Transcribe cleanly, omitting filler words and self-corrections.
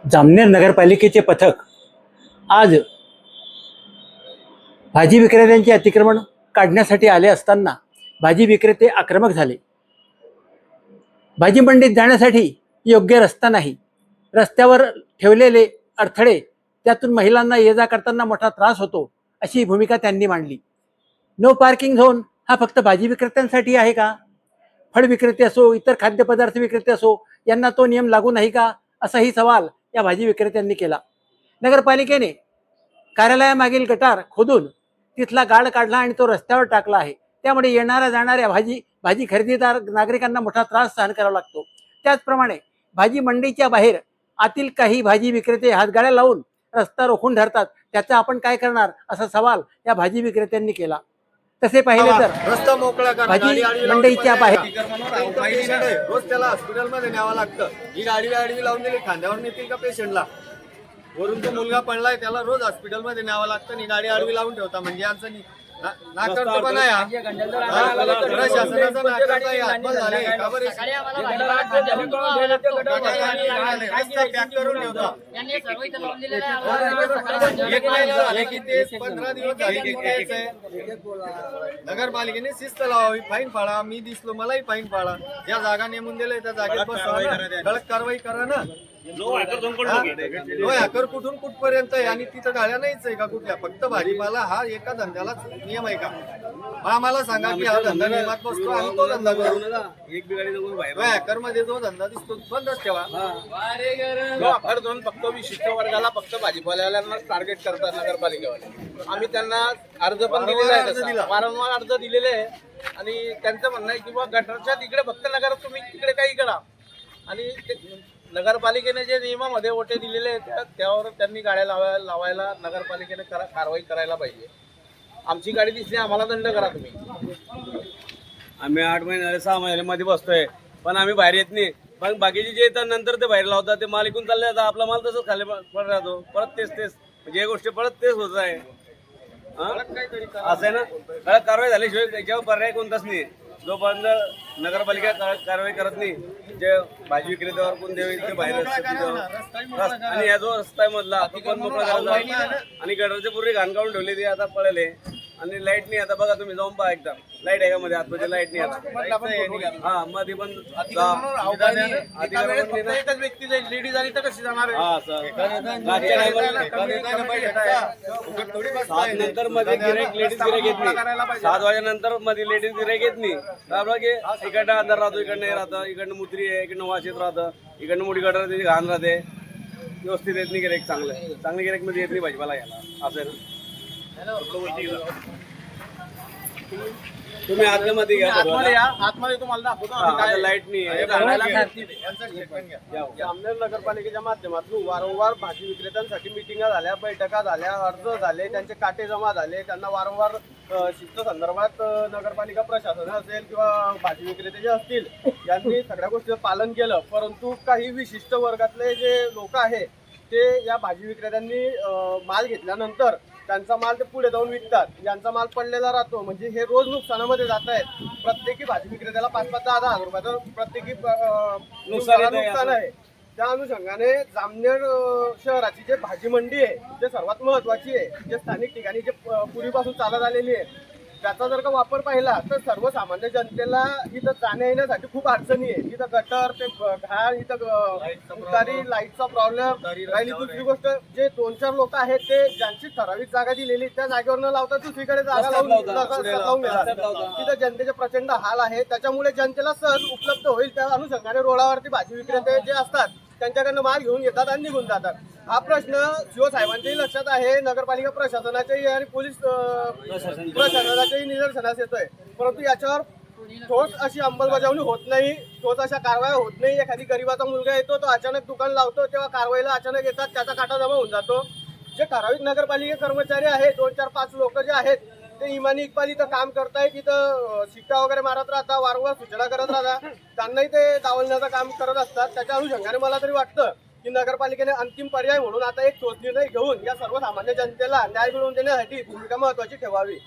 जामनेर नगरपालिकेचे पथक आज भाजी विक्रेत्यांचे अतिक्रमण काढण्यासाठी आले असताना भाजी विक्रेते आक्रमक झाले. भाजी मंडईत जाण्यासाठी योग्य रस्ता नाही. रस्त्यावर ठेवलेले अडथळे त्यातून महिलांना ये जा करताना मोठा त्रास होतो, अशी भूमिका त्यांनी मांडली. नो पार्किंग झोन हा फक्त भाजी विक्रेत्यांसाठी आहे का? फळ विक्रेते असो, इतर खाद्यपदार्थ विक्रेते असो, यांना तो नियम लागू नाही का, असाही सवाल या भाजी विक्रेत्यांनी केला. नगरपालिकेने कार्यालयामागील गटार खोदून तिथला गाळ काढला आणि तो रस्त्यावर टाकला आहे. त्यामुळे येणाऱ्या जाणाऱ्या भाजी खरेदीदार नागरिकांना मोठा त्रास सहन करावा लागतो. त्याचप्रमाणे भाजी मंडईच्या बाहेर आतील काही भाजी विक्रेते हातगाड्या लावून रस्ता रोखून धरतात. त्याचा आपण काय करणार, असा सवाल या भाजी विक्रेत्यांनी केला. तसे पाहिले तर रस्ता मोकळा करा, भाजी मंडईच्या बाहेर रोज त्याला हॉस्पिटलमध्ये न्यावं लागतं. ही गाडी लावून दिली, खांद्यावर नेतील का पेशंटला? वरून तो मुलगा पडलाय, त्याला रोज हॉस्पिटलमध्ये न्यावं लागतं. ही गाडी आडवी लावून ठेवता म्हणजे यांचं नाकर्तेपणा आहे. प्रशासनाचा नाकर्ता हातबल झाले का बरं? रस्ता पॅक करून ठेवता. 15 दिवस झाले. नगरपालिकेने शिस्त लावावी, फाईन फाळा. मी दिसलो मलाही फाईन फाळा. ज्या जागा नेमून दिल्या त्या जागेत कडक कारवाई करा ना. नो हॅकर कुठून कुठपर्यंत आहे आणि तिथं गाड्या नाहीच आहे का कुठल्या? फक्त भाजीपाला हा एका धंद्याला नियम आहे का? आम्हाला सांगा की हा धंदा नियमात बसतो आणि तो धंदा करू. हॅकर मध्ये जो धंदा दिसतो बंदच ठेवा. हॅकर दोन फक्त विशिष्ट वर्गाला, फक्त भाजीपाल्याला टार्गेट करतात नगरपालिकेवाले. आम्ही त्यांना अर्ज पण दिलेला आहे, वारंवार अर्ज दिलेले आहे. आणि त्यांचं म्हणणं आहे की बा गटरच्या तिकडे फक्त नगर, तुम्ही तिकडे काही करा. आणि नगरपालिकेने जे नियमामध्ये ओटे दिलेले आहेत त्यावर त्यांनी गाड्या लावायला नगरपालिकेने कारवाई करायला पाहिजे. आमची गाडी दिसली आम्हाला दंड करा तुम्ही. आम्ही 8 महिने 6 महिन्यामध्ये बसतोय, पण आम्ही बाहेर येत नाही. पण बाकीचे जे येतात नंतर ते बाहेर लावतात, ते माल इकून चालले जातात. आपला माल तसंच खाली पडत राहतो. परत तेच म्हणजे हे गोष्टी परत तेच होत आहे. असं आहे ना, कडक कारवाई झाल्याशिवाय त्याच्यावर पर्याय कोणताच नाही. जोपर्यंत नगरपालिका कारवाई करत नाही, जे भाजी विक्रेत्यावर कोण देईल ते बाहेर आणि या जो रस्ता आहे मधला तो पण मोकळा झाला आणि गटरचे पूर्वी घाण काढून ठेवले ते आता पळले. आणि लाईट नाही. आता बघा तुम्ही जाऊन पहा एकदा, लाईट आहे का मध्ये? आतमध्ये लाईट नाही आता. हा मध्ये पण एकच व्यक्ती जाईल, लेडीज आली तर कशी जाणार? नंतर मध्ये गिराईक लेडीज गिराईक येत नाही. 7 वाजेनंतर मध्ये लेडीज गिराईक येत नाही. आपलं की इकडनं अंधार राहतो, इकडनं हे राहतं, इकडनं मुत्री आहे, इकडनं वाशीत राहतं, इकडनं मोठी गटर त्याची घाण राहते. व्यवस्थित येत नाही गिराईक. चांगले गिराईक मध्ये येत नाही भाजीपाला घ्यायला. असं आहे ना. तुम्ही आतमध्ये घ्या, आतमध्ये तुम्हाला दाखवतो. लाईट नाही. जामनेर नगरपालिकेच्या माध्यमातून वारंवार भाजी विक्रेत्यांसाठी मिटिंगा झाल्या, बैठका झाल्या, अर्ज झाले, त्यांचे काटे जमा झाले. त्यांना वारंवार शिस्त संदर्भात नगरपालिका प्रशासन असेल किंवा भाजी विक्रेते जे असतील यांनी सगळ्या गोष्टीचं पालन केलं. परंतु काही विशिष्ट वर्गातले जे लोक आहेत ते या भाजी विक्रेत्यांनी माल घेतल्यानंतर त्यांचा माल ते पुढे जाऊन विकतात. यांचा माल पडलेला राहतो. म्हणजे हे रोज नुकसानामध्ये जात आहेत. प्रत्येकी भाजी विक्रेत्याला 5-10 हजार रुपयाचं प्रत्येकी नुकसान आहे. त्या अनुषंगाने जामनेर शहराची जे भाजी मंडी आहे ते सर्वात महत्वाची आहे, जे स्थानिक ठिकाणी जे पूर्वीपासून चालत आलेली आहे. त्याचा जर का वापर पाहिला तर सर्वसामान्य जनतेला इथं जाण्या येण्यासाठी खूप अडचणी आहे. इथं गटर ते घाण, इथं लाईटचा प्रॉब्लेम राहिली. दुसरी गोष्ट, जे 2-4 लोक आहेत ते ज्यांची ठराविक जागा दिलेली त्या जागेवर न लावता दुसरीकडे जागा लावून घेतात. तिथं जनतेचे प्रचंड हाल आहे. त्याच्यामुळे जनतेला सहज उपलब्ध होईल त्या अनुषंगाने रोडावरती भाजी विक्रेते जे असतात त्यांच्याकडनं माल घेऊन येतात आणि निघून जातात. हा प्रश्न सीओ साहेबांच्याही लक्षात आहे, नगरपालिका प्रशासनाच्याही आणि पोलीस प्रशासनाच्याही निदर्शनास येतोय. परंतु याच्यावर ठोस अशी अंमलबजावणी होत नाही, ठोस अशा कारवाया होत नाही. एखादी गरीबाचा मुलगा येतो, तो अचानक दुकान लावतो, तेव्हा कारवाईला अचानक येतात, त्याचा काटा जमा होऊन जातो. जे ठराविक नगरपालिका कर्मचारी आहेत, 2-4-5 लोक जे आहेत ते इमानी इक्बाल इथं काम करतायत, तिथं शिट्ट्या वगैरे मारत राहतात, वारंवार सूचना करत राहतात, त्यांनाही ते डावलण्याचं काम करत असतात. त्याच्या अनुषंगाने मला तरी वाटतं की नगरपालिकेने अंतिम पर्याय म्हणून आता एक ठोस निर्णय घेऊन या सर्वसामान्य जनतेला न्याय मिळवून देण्यासाठी भूमिका महत्वाची ठेवावी.